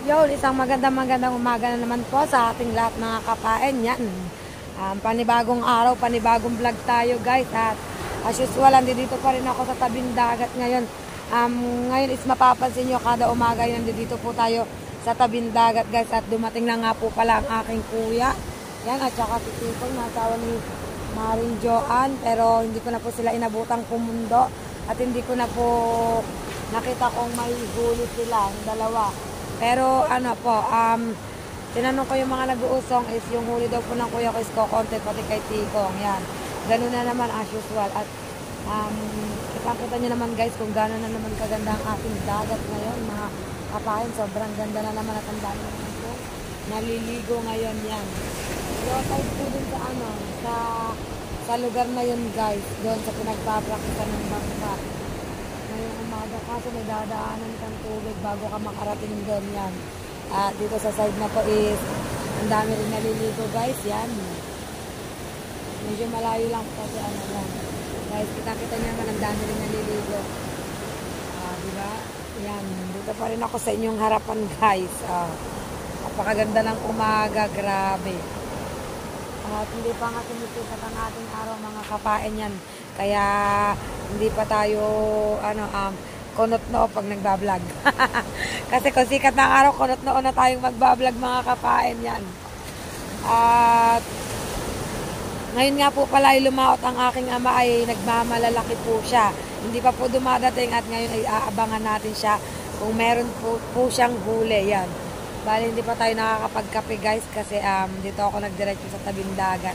Yun, isang magandang umaga na naman po sa ating lahat mga kapain. Yan. Panibagong araw, panibagong vlog tayo guys. At as usual, dito pa rin ako sa tabing dagat ngayon. Ngayon is mapapansin nyo, kada umaga yun, dito po tayo sa tabing dagat guys. At dumating na nga po pala ang aking kuya. Yan, at saka si Tipong, nasawa ni Maring Joanne. Pero hindi ko na po sila inabutang pumundo. At hindi ko na po nakita kong may huli sila, yung dalawa. Pero ano po, tinanong ko yung mga nag-uusong is yung huli daw po ng kuya ko is ko-content pati kay Tikong. Yan. Ganun na naman as usual. At ipakita nyo naman guys kung gano'n na naman kaganda ang ating dagat ngayon. Mga kapain, sobrang ganda na naman at ang dami naman po. Naliligo ngayon yan. So, type po dun sa sa lugar na yun guys. Doon sa pinagpaprakisan ng bangka. Ngayong umaga kaso may dadaanan kang tubig bago ka makarating doon yan. At dito sa side na to is ang dami rin naliligo guys. Yan. Medyo malayo lang kasi ano lang. Guys, kita nyo naman ang dami rin naliligo. Diba? Yan. Dito pa rin ako sa inyong harapan guys. Napakaganda ng umaga. Grabe. At hindi pa nga sumisikat ang ating araw mga kapain yan. Kaya hindi pa tayo kunot noo pag nagbablog. Kasi kung sikat ng araw, kunot noo na tayong magbablog mga kapain yan. At ngayon nga po pala ay lumaot ang aking ama ay nagmamalalaki po siya. Hindi pa po dumadating at ngayon ay aabangan natin siya kung meron po siyang huli. Yan. Bali hindi pa tayo nakakapagkape guys kasi dito ako nagdiretso sa tabing dagat.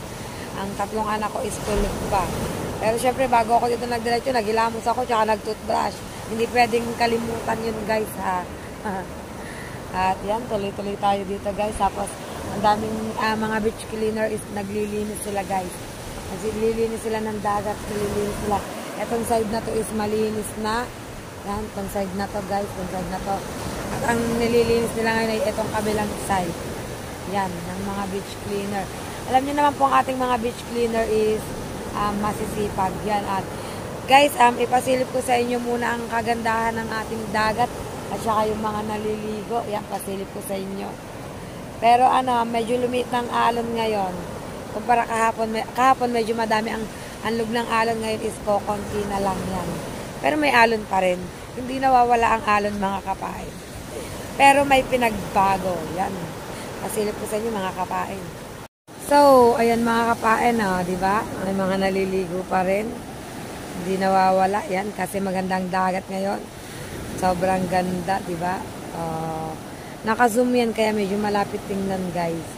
Ang tatlong anak ko is tulog pa. Pero syempre bago ako dito nagdiretso, naghilamos ako tsaka nagtoothbrush. Hindi pwedeng kalimutan yun guys ha. At yan, tuloy-tuloy tayo dito guys. Tapos ang daming mga beach cleaner is naglilinis sila guys. Naglilinis sila ng dagat, naglilinis sila. Etong side na to is malinis na. Yan, itong side na to guys, itong side na to. At ang nililinis nila ngayon ay itong kabilang side. Yan, ng mga beach cleaner. Alam niyo naman po ang ating mga beach cleaner is masisipag. Yan. At guys, ipasilip ko sa inyo muna ang kagandahan ng ating dagat at saka yung mga naliligo. Yan, pasilip ko sa inyo. Pero medyo lumit ng alon ngayon. Kumpara kahapon medyo madami ang anlog ng alon ngayon is konti na lang yan. Pero may alon pa rin. Hindi nawawala ang alon mga kapain. Pero may pinagbago. Yan. Pasilip ko sa inyo mga kapain. So, ayan mga kapain, di ba? May mga naliligo pa rin. Hindi nawawala. Yan, kasi magandang dagat ngayon. Sobrang ganda, di ba? Naka-zoom yan, kaya medyo malapit tingnan, guys.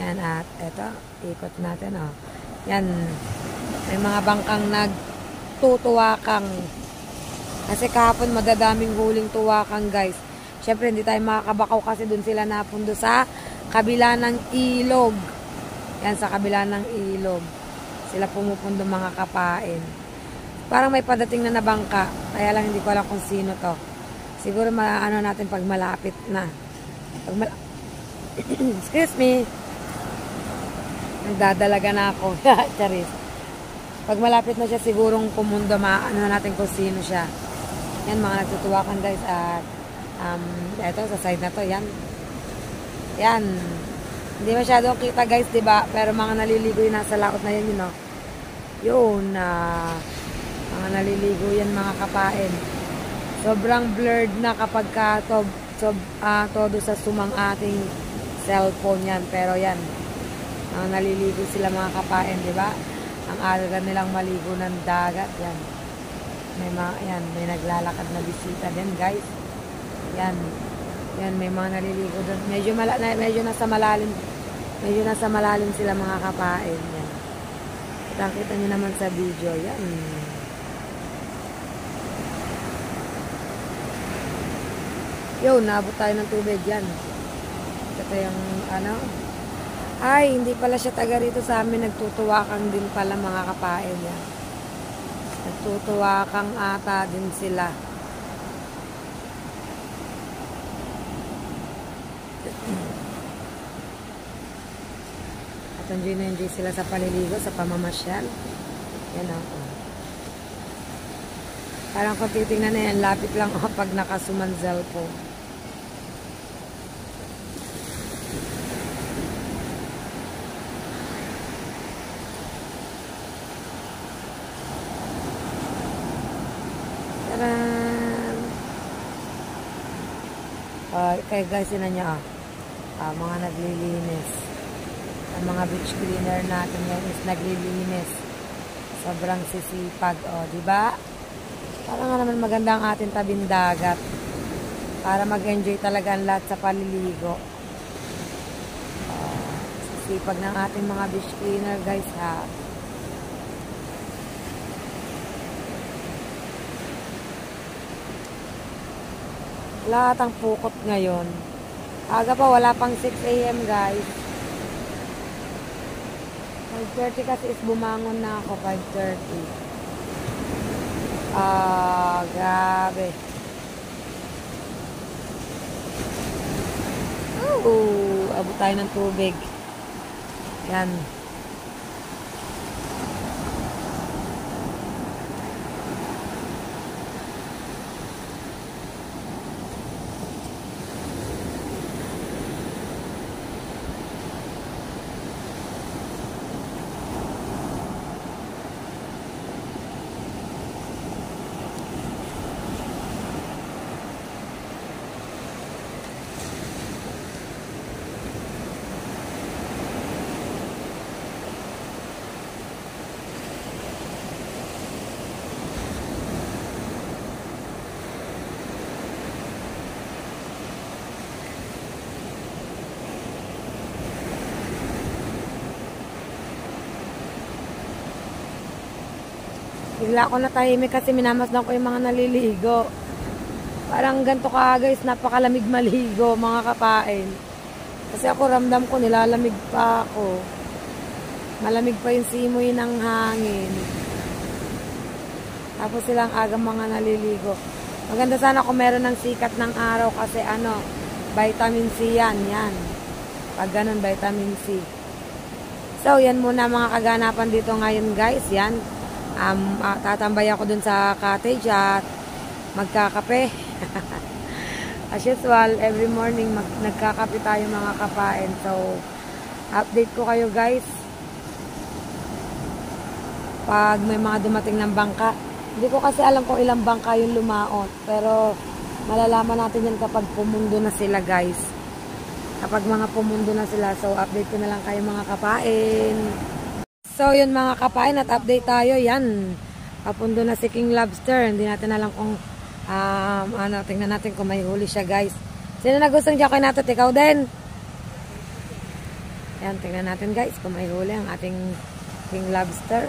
Yan, at eto, ikot natin, Yan, may mga bangkang nagtutuwakang. Kasi kahapon madadaming huling tuwakang, guys. Siyempre, hindi tayo makakabakaw kasi dun sila napundo sa kabila ng ilog. Yan, sa kabila ng ilog. Sila pumupundo mga kapain. Parang may padating na nabangka. Kaya lang hindi ko alam kung sino to. Siguro natin pag malapit na. Excuse me. Nagdadalaga na ako. Charis. Pag malapit na siya, sigurong pumundo, natin kung sino siya. Yan, mga nagtutuwakan guys. At eto, sa side na to, yan. Yan. Hindi masyadong kita guys, diba? Pero mga naliligo yung nasa laot na yan, you know. Yun, mga naliligo yan mga kapain. Sobrang blurred na kapag todo sa sumang ating cellphone yan. Pero yan, mga naliligo sila mga kapain, diba? Ang alaga nilang maligo ng dagat, yan. May naglalakad na bisita din guys. Yan. Yan, may mga naliligo doon. Medyo nasa malalim. Medyo nasa malalim sila mga kapain. Yan. Kita nyo naman sa video. Yan. Yo, naabot tayo ng tubig yan. Ito yung Ay, hindi pala siya taga rito sa amin. Nagtutuwakang din pala mga kapain yan. Nagtutuwakang ata din sila. At enjoy sila sa paliligo, sa pamamasyal. Yan Parang kung titingnan na yan, lapit lang pag nakasumanzal po. Kaya guys, yun na niya, mga naglilinis. Ang mga beach cleaner natin ngayon is naglilinis. Sobrang sisipag, diba? Para nga naman maganda ang ating tabing dagat. Para mag-enjoy talaga ang lahat sa paliligo. Sisipag ng ating mga beach cleaner guys, ha. Lahat ang pukot ngayon. Aga pa, wala pang 6 AM guys. 5:30 kasi is bumangon na ako, 5:30. Grabe. Abot tayo ng tubig. Yan. Bigla ako natahimik kasi minamasdan ko yung mga naliligo. Parang ganito ka guys, napakalamig maligo mga kapain. Kasi ako ramdam ko, nilalamig pa ako. Malamig pa yung simoy ng hangin. Tapos silang agang mga naliligo. Maganda sana kung meron ng sikat ng araw kasi vitamin C yan. Pag ganun, vitamin C. So, yan muna mga kaganapan dito ngayon guys. Yan. Tatambay ako dun sa cottage at magkakape. As usual, every morning nagkakape tayo mga kapain. So, update ko kayo guys pag may mga dumating ng bangka. Hindi ko kasi alam kung ilang bangka yung lumaot, pero malalaman natin yan kapag pumundo na sila guys. Kapag mga pumundo na sila, so update ko na lang kayo mga kapain. So, yun mga kapain, at update tayo. Yan. Papundo na si King Lobster. Hindi natin alam kung, tingnan natin kung may huli siya, guys. Sino na gustong dyan kayo natin? Ikaw din. Yan, tingnan natin, guys, kung may huli ang ating King Lobster.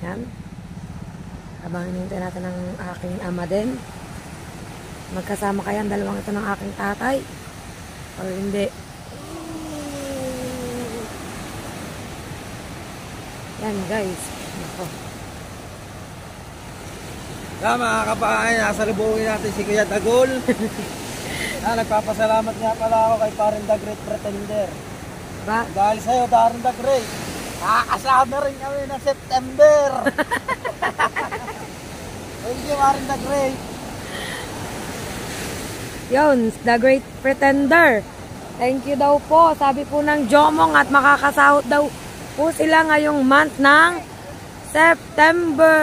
Yan. Habang hinihintay natin ang aking ama din. Magkasama kaya ang dalawang ito ng aking tatay. O hindi. Yan guys. Ako. Mga kapain, nasa libungin natin si Kuya Dagol. Nagpapasalamat nga pala ako kay Parin the Great Pretender. Ba? Dahil sa'yo, Parin the Great, kasama rin kami ng September. Thank you, Parin the Great. Yun, the Great Pretender. Thank you daw po. Sabi po ng Jomong at makakasahod daw po sila ngayong month ng September.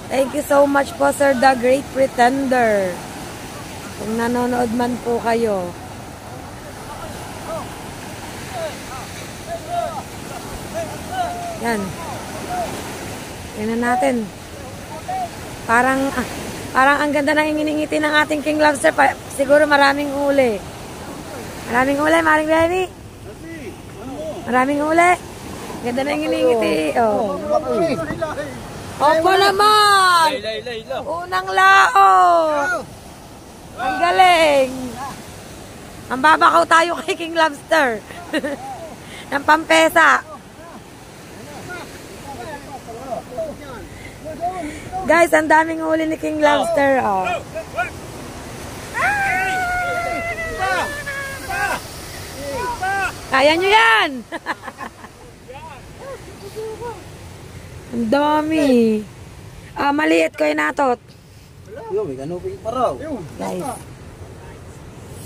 Thank you so much po, Sir the Great Pretender. Kung nanonood man po kayo. Yan. Tingnan natin. Parang ang ganda ng inginingiti ng ating King Lobster. Siguro maraming huli. Maraming huli, Maring Benny. Maraming huli. Ganda na inginingiti. Oh. Opo naman! Unang lao! Ang galing! Ang babakaw tayo kay King Lobster. Ng pampesa. Guys, ang daming huli ni King Lobster. Oh. Kaya nyo yan! Ang dami. Maliit ko yung natot. May kanupin pa raw. Guys.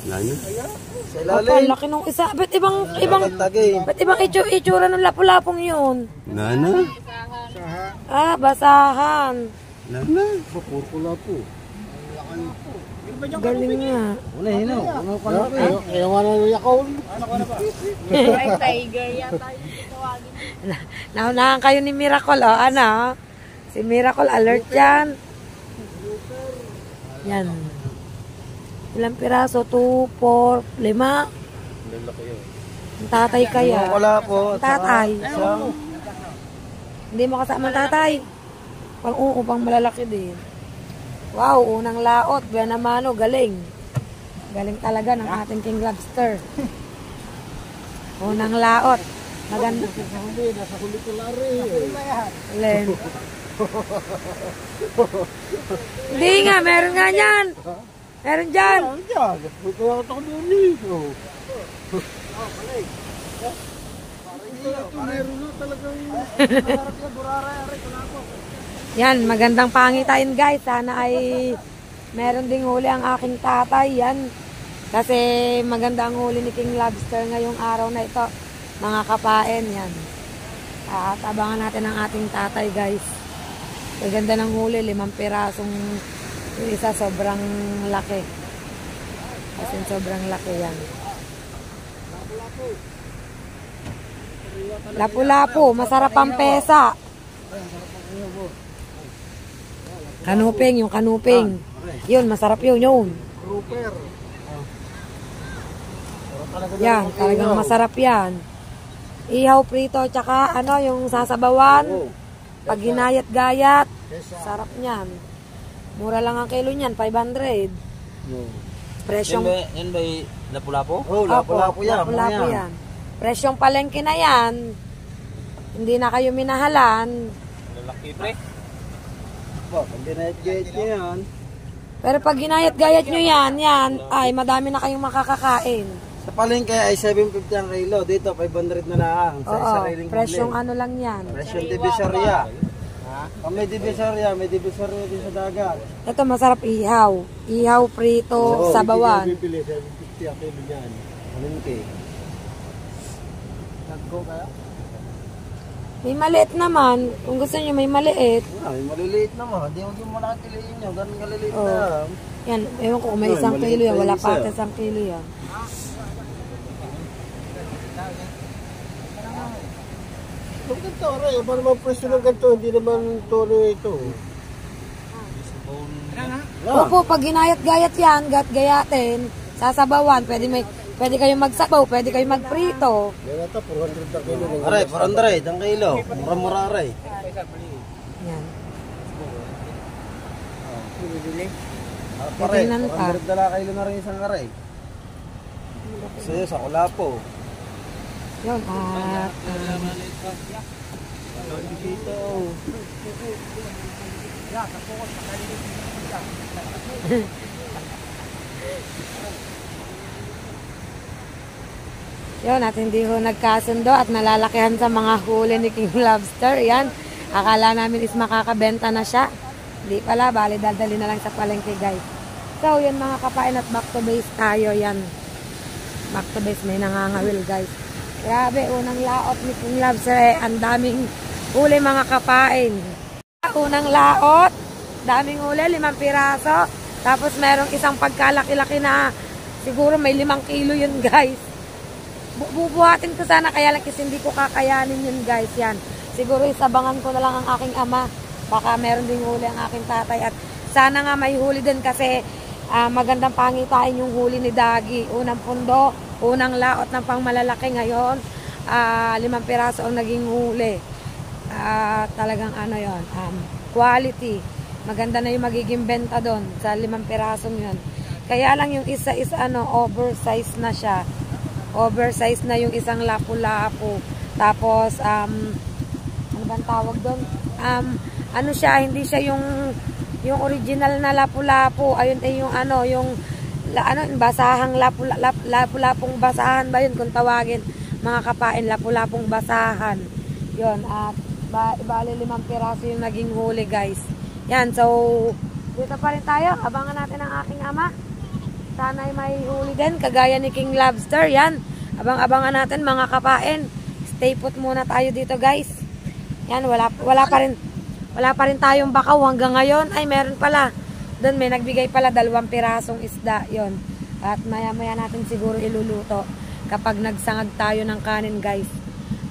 Lalo? Opo, laki nung isa. Ba't ibang itsura ng lapu-lapong yun? Nana? Basahan. Puro kula po. Galing nga. Una, hino. Una ka na po. Ewan na yung yakol. Ano ka na ba? Ay, tiger yata yung tawagin. Naunahan kayo ni Miracle, oh. Ano? Si Miracle, alert yan. Yan. Ilang piraso? 2, 4, 5. Lalaki yun. Ang tatay kaya. Wala po. Ang tatay. Isang. Hindi mo kasama ang tatay. Pang pang malalaki din. Wow, unang laot. Bianamano, galing. Galing talaga ng ating King Lobster. Unang laot. Maganda. Nasa kulikulari. Len. Hindi nga, meron nga yan. Meron dyan. Diyan. May kaya ka doon dito. Meron na talagang Yan, magandang pangitain guys. Sana ay meron ding huli ang aking tatay. Yan. Kasi maganda ang huli ni King Lobster ngayong araw na ito. Mga kapain, yan. At abangan natin ang ating tatay guys. Maganda ng huli, 5 pirasong yung isa sobrang laki. Kasi sobrang laki yan. Lapu-lapu, masarap ang pesa. Kanuping, yung kanuping. Yun, masarap yun. grouper. Yan, talagang masarap yan. Ihaw prito, tsaka ano, yung sasabawan. Pag ginayat-gayat, sarap niyan. Mura lang ang kilo niyan, 500. Presyong... Yan ba lapu-lapu? Oo, lapu-lapu yan. Lapu-lapu yan. Presyong palengke na yan. Hindi na kayo minahalan. Lalaki pre. Pag ginayat-gayat nyo yan. Pero pag ginayat-gayat nyo yan, ay madami na kayong makakakain. Sa palengke ay 750 ang kilo. Dito 500 na lang. Sa Oo, sariling presyong ano lang yan. presyong divisoria. Pag may divisoria din sa dagat. Ito masarap ihaw. Ihaw, prito, sabawan. Bibili 750 ang kilo niyan. Palengke. Tagko kaya? May maliit naman. Kung gusto nyo may maliit. May maliliit naman. Hindi mo nakakiliin nyo. Ganun kaliliit Oo. na. Yan, ewan ko kung may 1 kilo yan. Wala pa ata 1 kilo yan. Ang ganito, Aray. Paano naman presyo ng ganito? Hindi naman tono ito. Opo, pag ginayat-gayat yan, gat-gayatin, sasabawan, pwede kayong magsabaw, pwede kayong magprito. Yan ata, 400 ang kilo. Aray, 400 ang kilo. Mura-mura, Aray. Yan. Aray, Titingnan pa. 400 na kilo na rin isang aray. Sa'yo, sa Kulapo. Yun, at... Dito. Yun, at hindi ho nagkasundo at nalalakihan sa mga huli ni King Lobster. Yan, akala namin is makakabenta na siya. Hindi pala, bali dadali na lang sa palengke guys. So, yun mga kapain at back to base tayo. Yan, back to base, may nangangawil guys. Grabe, unang laot ni King Lobster ang daming huli mga kapain. Unang laot, daming huli, 5 piraso. Tapos merong isang pagkalaki-laki na siguro may 5 kilo yun guys. Bubuhatin ko sana, kaya lang kasi hindi ko kakayanin yun guys. Yan, siguro isabangan ko na lang ang aking ama. Baka meron ding huli ang aking tatay. At sana nga may huli din kasi magandang pangitain yung huli ni Dagi. Unang pundo, unang laot ng pangmalalaki ngayon. 5 piraso ang naging huli. Talagang ano yon, quality. Maganda na yung magiging benta doon sa 5 pirasong yun. Kaya lang yung isa is oversize na siya. Oversize na yung isang lapu-lapu. Tapos, ano bang tawag doon? Ano siya, hindi siya yung original na lapu-lapu. Ayun yung basahang lapu-lapong basahan ba yun kung tawagin mga kapain, lapu-lapong basahan. Yun, at bali 5 piraso yung naging huli guys. Yan, so dito pa rin tayo. Abangan natin ang aking ama. Sana ay may huli din, kagaya ni King Lobster. Yan, abang-abangan natin mga kapain. Stay put muna tayo dito guys. Yan, wala pa Wala pa rin tayong bakaw hanggang ngayon. Ay, meron pala. Doon may nagbigay pala 2 pirasong isda yon. At maya-maya natin siguro iluluto kapag nagsangag tayo ng kanin, guys.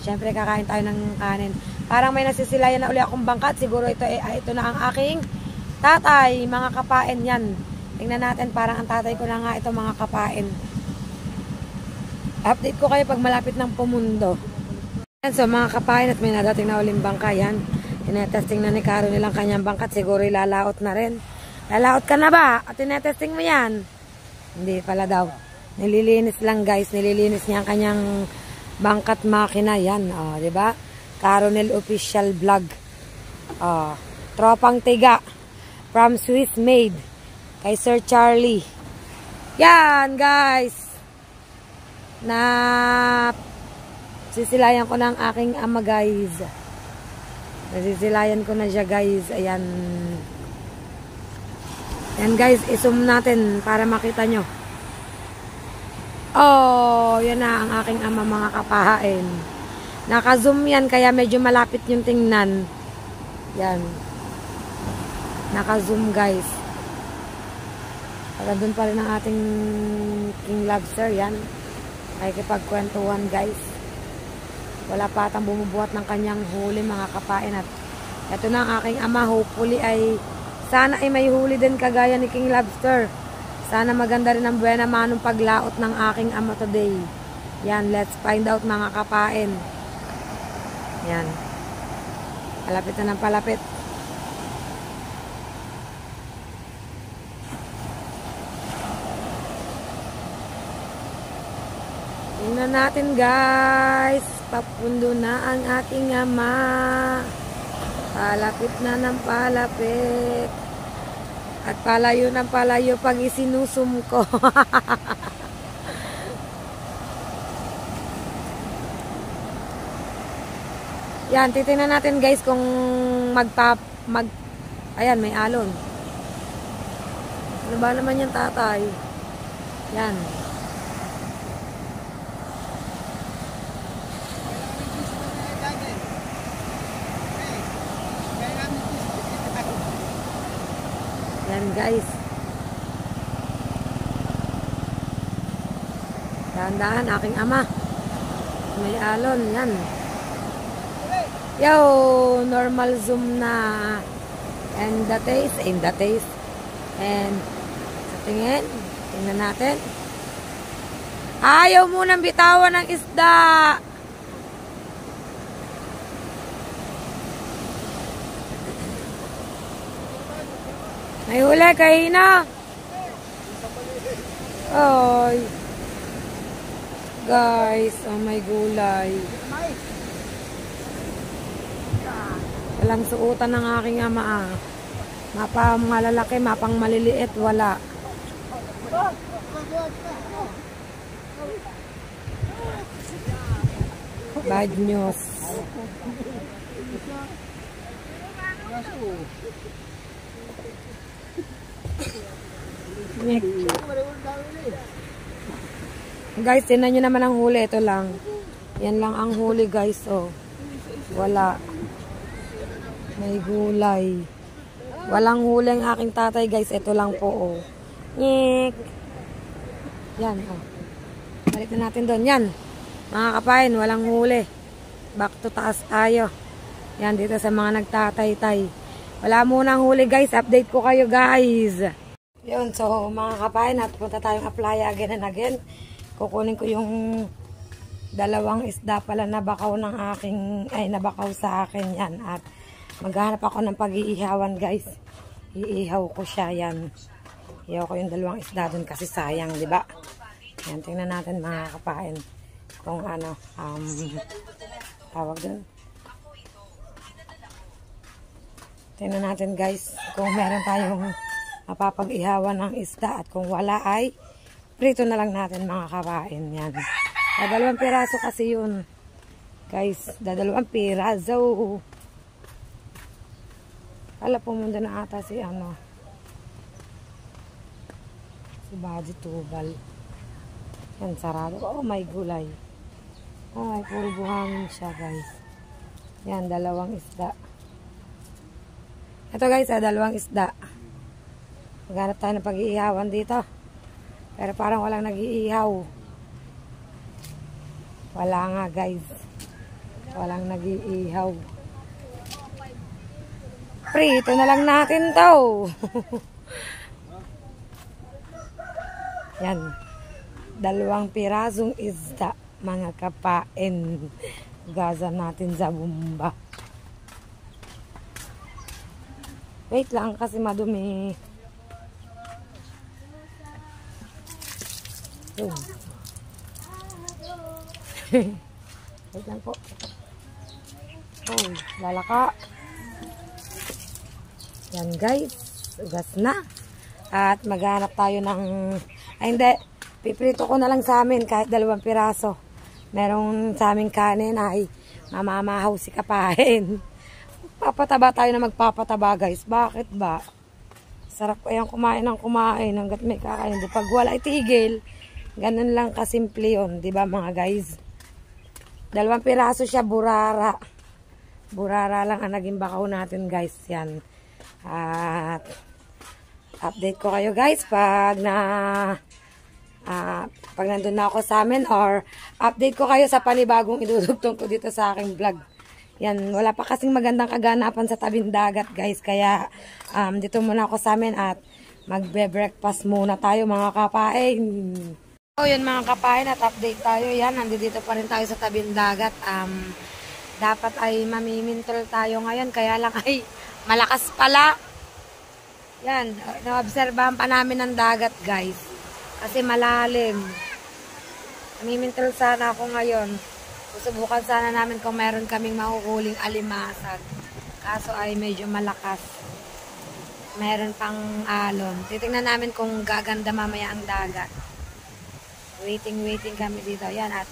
Siyempre, kakain tayo ng kanin. Parang may nasisilayan na uli akong bangkat. Siguro ito na ang aking tatay. Mga kapain yan. Tingnan natin, parang ang tatay ko na nga ito, mga kapain. Update ko kayo pag malapit ng pumundo. So mga kapain, at may nadating na uling bangka yan. Tinetesting na ni Caro nilang kanyang bangkat. Siguro ilalaot na rin. Lalaot ka na ba? At tinetesting mo yan? Hindi pala daw. Nililinis lang, guys. Nililinis niya ang kanyang bangkat makina. Yan, oh, diba? Caronel Official Vlog. Oh, tropang tiga. From Swiss made. Kay Sir Charlie. Yan, guys. Na sisilayan ko ng aking ama, guys. Nasisilayan ko na siya, guys. Ayan. Ayan, guys. I-zoom natin para makita nyo. Oh, yan na ang aking ama, mga kapahain. Naka-zoom yan, kaya medyo malapit yung tingnan. Yan. Naka-zoom, guys. Para dun pa rin ang ating King Lobster, yan. Ay kipagkwentuhan, guys. Wala pa atang bumubuhat ng kanyang huli, mga kapain. At ito na ang aking ama. Hopefully ay sana ay may huli din kagaya ni King Lobster. Sana maganda rin ang buena manong paglaot ng aking ama today. Yan, let's find out, mga kapain. Yan. Palapit na ng palapit. Tingnan natin, guys. Papundo na ang aking ama. Palapit na ng palapit. At palayo ng palayo pag isinusum ko. Yan, titingnan natin, guys, kung ayan, may alon. Ano ba naman yung tatay? Yan. Yan, guys. Dahan-dahan, aking ama. May alon, yan. Yo, normal zoom na. And the taste. And sa tingin, tingnan natin. Ayaw munang bitawan ng isda. May huli, kahina. Ay. Guys, oh my gulay. Walang suotan ng aking ama. Mapang malalaki, mapang maliliit, wala. Bad news. Guys, tinan nyo naman ang huli. Ito lang. Yan lang ang huli, guys. Oh. Wala. May gulay. Walang huli ang aking tatay, guys. Ito lang po, oh. Nyek. Yan, oh. Balik na natin doon. Yan. Mga kapain, walang huli. Back to taas tayo. Yan, dito sa mga nagtatay-tay. Wala munang huli, guys. Update ko kayo, guys. Yun, so mga kapain, at punta tayong apply again and again. Kukunin ko yung 2 isda pala na bakaw ng aking, nabakaw sa akin, yan. At maghanap ako ng pag-iihawan, guys. Iihaw ko siya, yan. Iihaw ko yung 2 isda dun kasi sayang, di ba? Yan, tingnan natin, mga kapain, kung ano, tawag dun. Tingnan natin, guys, kung meron tayong mapapag-ihawan ng isda, at kung wala ay prito na lang natin, mga kapain. Yan. 2 piraso kasi yun. Guys, 2 piraso. Hala, pumunta na ata si si Baji Tubal. Yan, sarado. Oh, may gulay. Oh, puro buhangin siya, guys. Yan, 2 isda. Ito guys, dalawang isda. Maghanap tayo ng pag-iihawan dito. Pero parang walang nag-iihaw. Wala nga guys. Walang nag-iihaw. Prito na lang natin to. Yan. 2 pirasong isda. Mga kapain. Gaza natin sa bumba. Wait lang kasi madumi. Wait lang po. Oh, lalaka. Yan guys. Ugas na. At maghanap tayo ng... Ay hindi. Piprito ko na lang sa amin kahit 2 piraso. Merong sa aming kanin ay mamamahaw si kapain. Papataba tayo na magpapataba guys. Bakit ba? Sarap kayang kumain ng kumain hanggat may kakain. Pag wala itigil, ganun lang kasimple yun. Diba mga guys? 2 piraso siya, burara. Burara lang ang naging bakaw natin guys. Yan. At update ko kayo guys pag nandun na ako sa amin or update ko kayo sa panibagong idudugtong ko dito sa aking vlog. Yan, wala pa kasing magandang kaganapan sa tabing dagat guys. Kaya dito muna ako sa amin at magbe-breakfast muna tayo mga kapain. So yun mga kapain at update tayo. Yan, nandito pa rin tayo sa tabing dagat. Dapat ay mamimintol tayo ngayon. Kaya lang ay malakas pala. Yan, naobserbahan pa namin ng dagat guys. Kasi malalim. Mamimintol sana ako ngayon. Susubukan sana namin kung meron kaming mahuhuling alimasag. Kaso ay medyo malakas. Meron pang alon. Titingnan namin kung gaganda mamaya ang dagat. Waiting kami dito. Yan at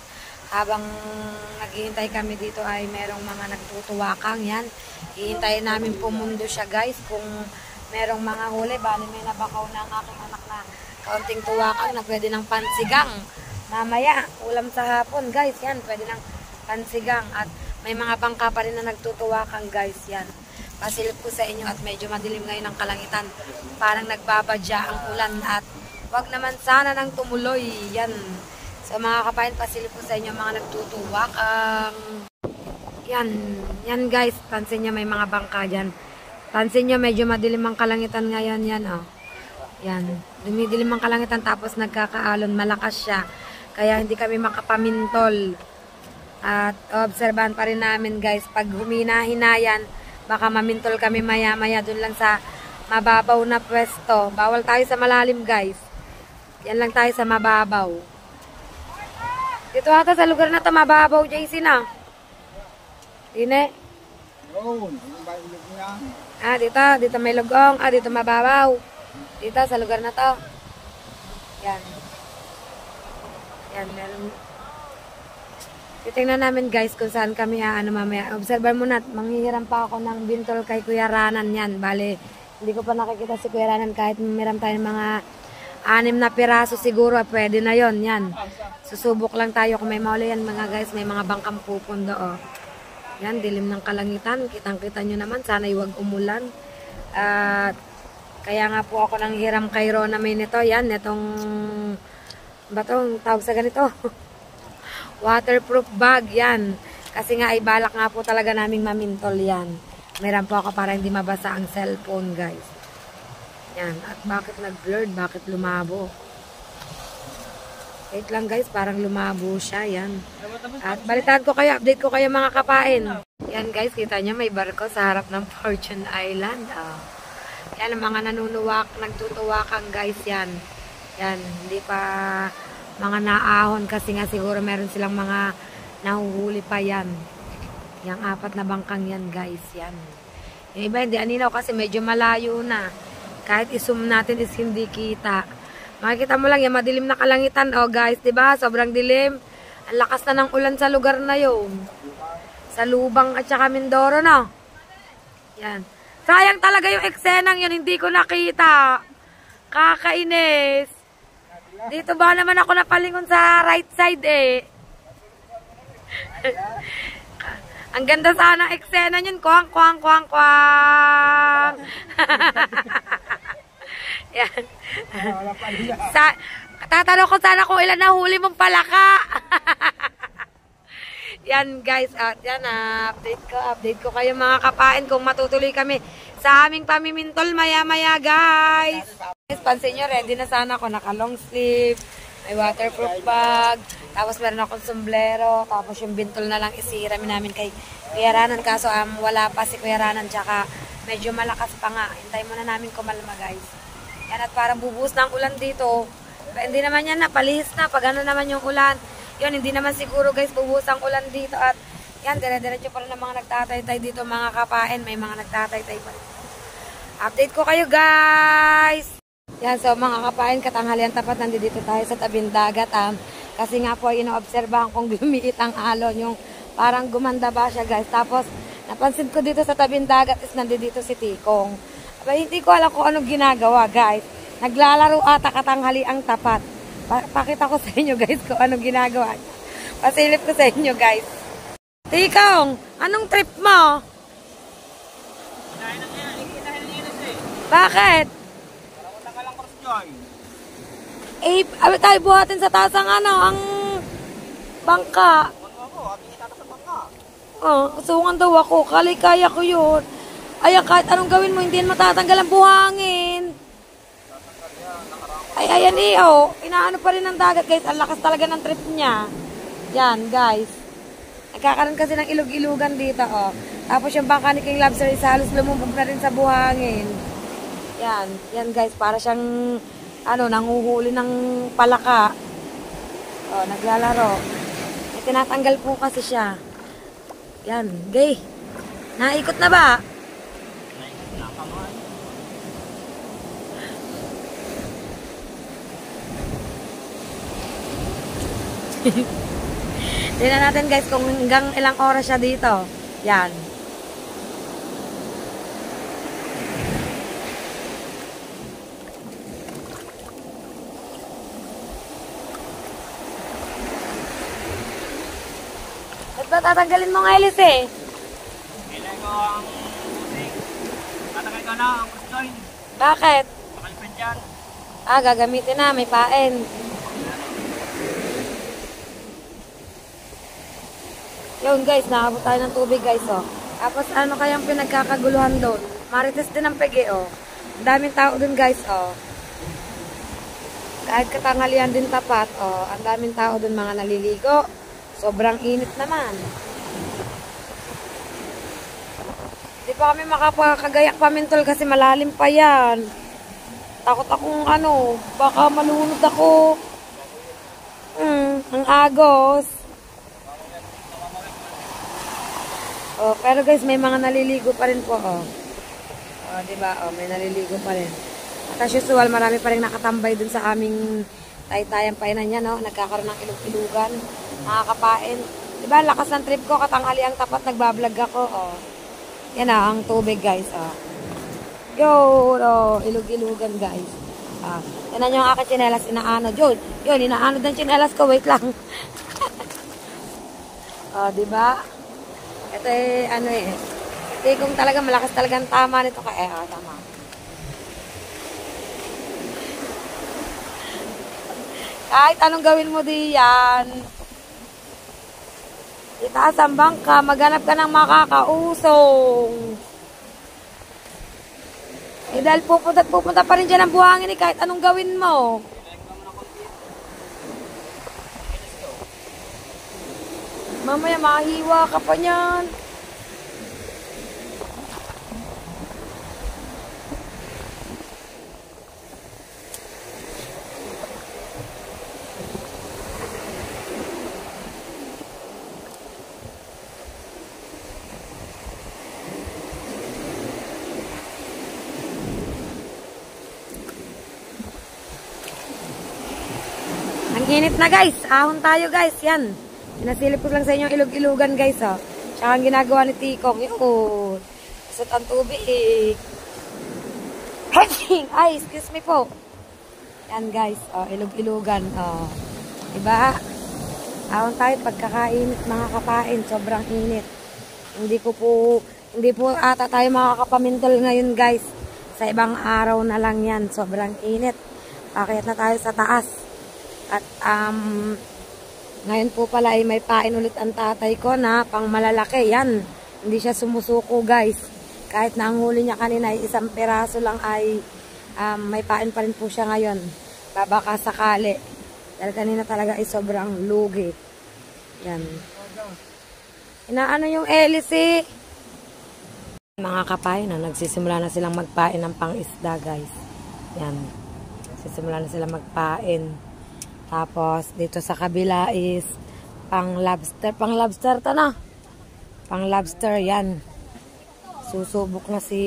habang naghihintay kami dito ay merong mga nagtutuwakang. Yan. Hihintayin namin pumundo siya guys. Kung merong mga huli, bali may nabakaw na ang aking anak na kaunting tuwakang na pwede ng pansigang. Mamaya, ulam sa hapon guys, yan, pwede ng pansigang at may mga bangka pa rin na nagtutuwakan guys, yan. Pasilip ko sa inyo at medyo madilim ngayon ang kalangitan. Parang nagbabadya ang ulan at wag naman sana nang tumuloy, yan. So mga kapain, pasilip ko sa inyo mga nagtutuwakang. Yan guys, pansin nyo may mga bangka dyan. Pansin nyo medyo madilim ang kalangitan ngayon, yan oh. Yan, dumidilim ang kalangitan tapos nagkakaalon, malakas siya. Kaya hindi kami makapamintol. At obserbahan pa rin namin guys. Pag humina-hina yan, baka mamintol kami maya-maya dun lang sa mababaw na pwesto. Bawal tayo sa malalim guys. Yan lang tayo sa mababaw. Dito ata sa lugar na to mababaw, JC na. Dine? Dito may lugong. Dito mababaw. Dito sa lugar na to. Yan. Yan, meron. Titingnan namin guys kung saan kami mamaya. Observer mo na, manghihiram pa ako ng bintol kay Kuya Ranan yan. Bale, hindi ko pa nakikita si Kuya Ranan kahit meron tayo mga 6 na piraso siguro. Pwede na yon yan. Susubok lang tayo kung may mauli yan mga guys. May mga bangkang pupundo Yan, dilim ng kalangitan. Kitang-kita nyo naman. Sana'y wag umulan. At kaya nga po ako nang hiram kay Rona may nito. Yan, netong batong tawag sa ganito. Waterproof bag yan. Kasi nga ay balak nga po talaga naming mamintol yan. Meron po ako para hindi mabasa ang cellphone guys. Yan. At bakit nag-blurred? Bakit lumabo? Wait lang guys, parang lumabo siya. Yan. At balitaan ko kayo, update ko kayo mga kapain. Yan guys, kita nyo may barko sa harap ng Fortune Island. Yan ang mga nagtutuwakan guys yan. Yan, hindi pa mga naahon kasi nga siguro meron silang mga nahuhuli pa yan. Yang 4 na bangkang yan guys, yan. Yung iba hindi aninaw kasi medyo malayo na. Kahit i-zoom natin is hindi kita. Makikita mo lang yung madilim na kalangitan guys, diba? Sobrang dilim. Ang lakas na ng ulan sa lugar na yun. Sa Lubang at saka Mindoro no. Yan. Sayang talaga yung eksenang yun, hindi ko nakita. Kakainis. Dito ba naman ako napalingon sa right side Ang ganda sana ng eksena yun. Kwang, kwang, kwang, kwang. Yan. Tatanong ko sana kung ilan na huli mong palaka. Yan guys, yan update ko kayo mga kapain kung matutuloy kami sa aming pamimintol maya-maya guys. Pansin nyo, ready na sana ako, naka long sleeve, may waterproof bag, tapos meron akong sombrero, tapos yung bintol na lang isira namin kay Kuya Ranan, kaso wala pa si Kuya Ranan, tsaka medyo malakas pa nga, hintay muna namin kumalma guys. Yan, at parang bubuhos ng ulan dito, hindi naman yan napalihis na, pag ano naman yung ulan. Yun, hindi naman siguro guys bubuhos ang ulan dito at yan, dire-diretso pa rin ng mga nagtataytay dito mga kapain. May mga nagtataytay pa rin. Update ko kayo guys! Yan, so mga kapain, katanghalian tapat nandito tayo sa tabing dagat. Kasi nga po, inoobserbahan kong lumiit ang alon. Yung parang gumanda ba siya guys. Tapos, napansin ko dito sa tabing dagat is nandito si Tikong. Aba, hindi ko alam kung anong ginagawa guys. Naglalaro ata katanghaliang tapat. Pakita ko sa inyo guys kung anong ginagawa niya. Pasilip ko sa inyo guys. Tikong, anong trip mo? Bakit? Eh, tayo buhatin sa taas ang ang bangka. Oh, kasungan daw ako. Kaya ko yun. Ay, kahit anong gawin mo, hindi matatanggal ang buhangin. Ay, ayan oh. Inaano pa rin ng dagat, guys. Ang lakas talaga ng trip niya. Yan, guys. Nagkakaroon kasi ng ilog-ilugan dito, oh. Tapos yung bangka ni King Lobster is halos lumubog na rin sa buhangin. Yan. Yan, guys. Para siyang, nanguhuli ng palaka. Oh, naglalaro. Ay, tinatanggal po kasi siya. Yan, gay. Naikot na ba? Tingnan natin guys kung hanggang ilang oras siya dito. Yan. Ba't ba tatanggalin mo nga Elis eh? Kailan ko ang musik. Tatanggal ko na ang kustoin. Bakit? Makalipin dyan. Gagamitin na. May paen. Yun guys, nakabot tayo ng tubig guys, oh. Tapos ano kayang pinagkakaguluhan doon? Marites din ang pege, oh. Ang daming tao doon guys, oh. Kahit katanghalian din tapat, oh. Ang daming tao doon mga naliligo. Sobrang init naman. Di pa kami makapagagayak pamintol kasi malalim pa yan. Takot akong baka malunod ako. Ang agos. Oh, pero guys, may mga naliligo pa rin po, oh. Oh, di ba? Oh, may naliligo pa rin. At as usual, marami pa rin nakatambay dun sa aming taytayang painan niya, no? Nagkakaroon ng ilog-ilugan, nakakapain. Di ba? Lakas ng trip ko, katanghaliang tapat, nagbablog ako, oh. Yan na, ang tubig, guys, oh. Yo, oh, ilog-ilugan, guys. Ah, yan na yung aking tsinelas, inaano. Yun, inaano ng tsinelas ko, wait lang. Oh, di ba? Ito kung talaga malakas talagang tama nito ka. Tama. Kahit anong gawin mo diyan, itaas ang bangka, maghanap ka ng makakausong. Eh dahil pupunta pa rin dyan ang buhangin kahit anong gawin mo. Mamaya mahiwa ka pa niyan. Ang init na guys. Ahon tayo guys. Yan. Pinasilip ko lang sa inyo ilog-ilugan guys, oh. Tsaka ang ginagawa ni Tikong, yun. Isot ang tubig. Ay, excuse me po. Yan guys, oh, ilog-ilugan, oh. Diba? Awang tayo pagkakainit mga kapain, sobrang init. Hindi po ata tayo makakapamintol ngayon guys. Sa ibang araw na lang yan. Sobrang init. Akyat na tayo sa taas. At ngayon po pala ay may pain ulit ang tatay ko na pang malalaki. Yan. Hindi siya sumusuko guys. Kahit na ang huli niya kanina ay isang peraso lang ay may pain pa rin po siya ngayon. Babaka sakali. Dahil kanina talaga ay sobrang lugi. Yan. Inaano yung LC? Mga kapain na nagsisimula na silang magpain ng pang-isda guys. Yan. Nagsisimula na silang magpain. Tapos dito sa kabila is pang-lobster. Pang-lobster ta na. Pang-lobster yan. Susubok na si...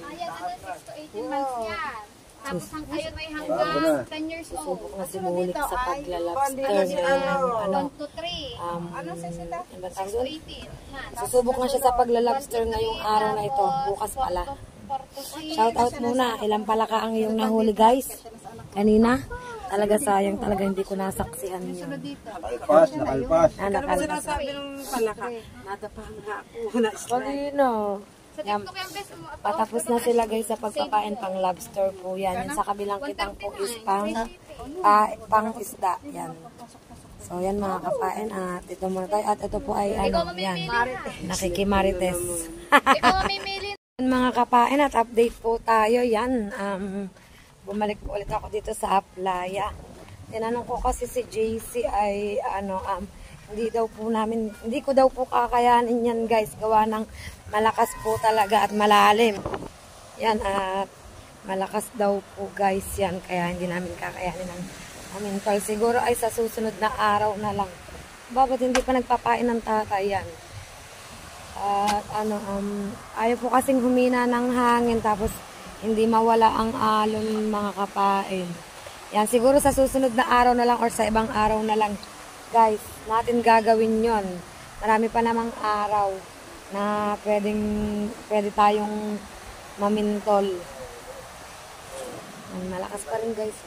Ayan, 6 to 18 months yan. Tapos ayun may hanggang 10 years old. Susubok na si Bulik sa pagla-lobster. Ano? 1 to 3. Ano sila? 6 to 18 months. Susubok na siya sa pagla-lobster ngayong araw na ito. Bukas pala. Shout out muna. Ilang palaka ang iyong nahuli guys? Kanina? Talaga sayang. Talaga hindi ko nasaksihan yun. Nakalpas. Nakalpas. Sabi ng palaka, nadapahan nga ako. Kanina. Yan. Patapos na sila guys sa pagpapain pang lobster po yan. Yung sa kabilang kitang po is pang isda. Yan. So yan mga kapain. At ito muna tayo. At ito po ay ano. Yan. Nakikimarites. Ikaw mamimili. Mga kapain at update po tayo. Yan. Bumalik po ulit ako dito sa Aplaya. Tinanong ko kasi si JC ay ano hindi ko daw po kakayanin yan guys. Gawa ng malakas po talaga at malalim. Yan at malakas daw po guys yan. Kaya hindi namin kakayanin ng amintol. Siguro ay sa susunod na araw na lang. Bakit hindi pa nagpapain ng tatay yan? At ayaw po kasing humina ng hangin tapos hindi mawala ang alon mga kapain. Yan, siguro sa susunod na araw na lang or sa ibang araw na lang, guys, natin gagawin yon. Marami pa namang araw na pwede tayong mamintol. Malakas pa rin guys.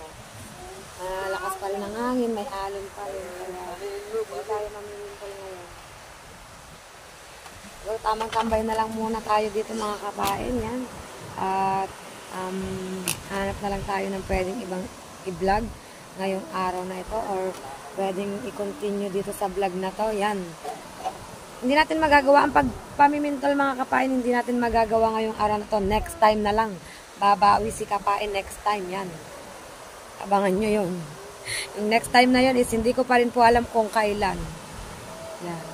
Malakas pa rin ang hangin, may alon pa rin. Kaya tayo mamintol ngayon. So, tamang tambay na lang muna tayo dito mga kapain. Yan. At hanap na lang tayo ng pwedeng ibang i-vlog ngayong araw na ito or pwedeng i-continue dito sa vlog na to. Yan. Hindi natin magagawa ang pagpamimintol mga kapain. Hindi natin magagawa ngayong araw na to. Next time na lang. Babawi si kapain next time. Yan. Abangan nyo yun. Yung next time na yun is hindi ko pa rin po alam kung kailan. Yan.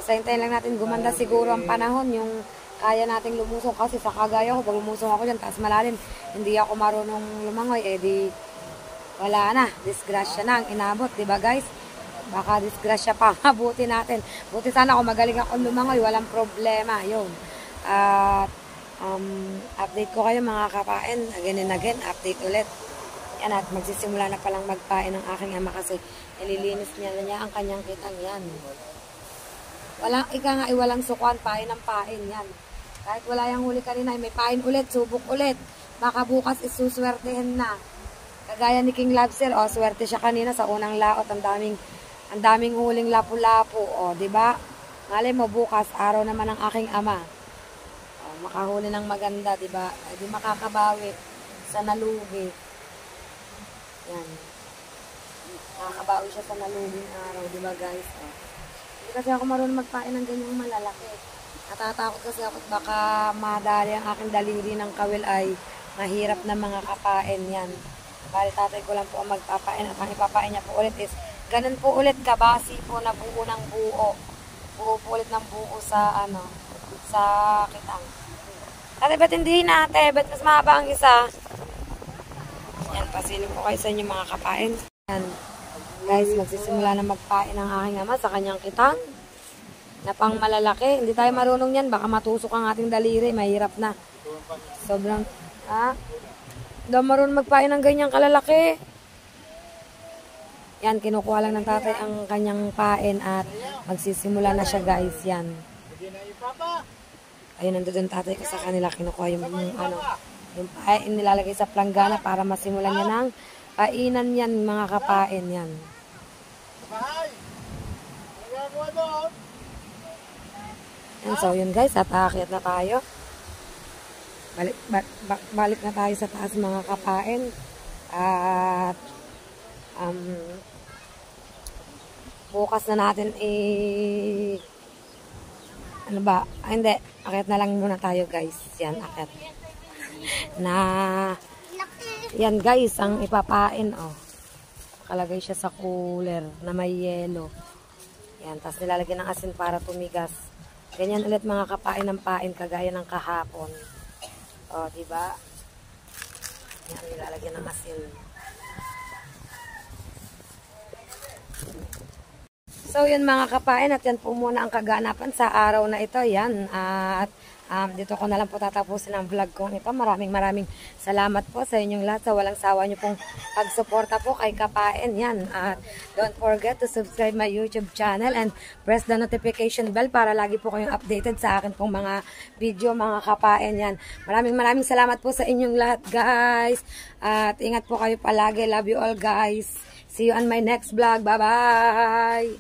Kasi hintayin lang natin gumanda siguro ang panahon. Yung kaya nating lumusong kasi sa kagaya ko, pag lumusong ako dyan, taas malalim, hindi ako marunong lumangoy, di wala na, disgrasya na ang inabot, diba guys? Baka disgrasya pa, mabuti natin. Buti sana kung magaling ako lumangoy, walang problema, yun. At, update ko kayo mga kapain, again and again, update ulit. Yan, at magsisimula na palang magpain ng aking ama kasi nililinis niya ang kanyang kitang yan. Walang sukuan, pain ng pain yan. Kahit wala yung huli kanina, may pain ulit, subok ulit. Baka bukas isuswertehin na. Kagaya ni King Lobster, swerte siya kanina sa unang laot. Ang daming huling lapu-lapu, di ba? Malay mo bukas, araw naman ng aking ama. Makahuli ng maganda, di ba? Di makakabawi sa nalugi. Yan. Makakabawi siya sa naluging araw, di ba guys? Hindi kasi ako marunong magpain ng ganyang malalaki. Natatakot kasi ako baka madali ang aking daliri ng kawil ay mahirap na mga kapain yan. Bali tatay ko lang po ang magpapain at ang ipapain niya po ulit is ganun po ulit kabasi po na buo ng buo. Buo po ulit ng buo sa sa kitang. Ate, ba't hindi ate? Ba't mas mahaba ang isa? Yan, pasilip po kayo sa inyo mga kapain. Yan. Guys, magsisimula na magpain ang aking ama sa kanyang kitang. Na pang malalaki. Hindi tayo marunong yan. Baka matusok ang ating daliri. Mahirap na. Sobrang, daw marunong magpain ng ganyang kalalaki. Yan, kinukuha lang ng tatay ang kanyang pain at magsisimula na siya guys. Yan. Ayun, nandun tatay ko sa kanila. Kinukuha yung pain nilalagay sa planggana para masimulan niya ng painan yan mga kapain yan. And so yun guys, aakyat na tayo. Balik na tayo sa taas mga kapain. At bukas na natin ano ba? Hindi. Akyat na lang muna tayo guys. Yan, akyat. Yan guys, ang ipapain. Oh. Nakalagay siya sa cooler na may yelo. Yan, tapos nilalagyan ng asin para tumigas. Ganyan ulit mga kapain ng pain kagaya ng kahapon. O, diba? Yan, nilalagyan ng asin. So, yun mga kapain, at yan po muna ang kaganapan sa araw na ito. Yan, at dito ko na lang po tatapusin ang vlog kong ito. Maraming salamat po sa inyong lahat, sa walang sawa nyo pong pagsuporta po kay Kapain. Yan, at don't forget to subscribe my YouTube channel and press the notification bell para lagi po kayong updated sa akin pong mga video mga Kapain. Yan, maraming salamat po sa inyong lahat guys, at ingat po kayo palagi. Love you all guys. See you on my next vlog. Bye-bye!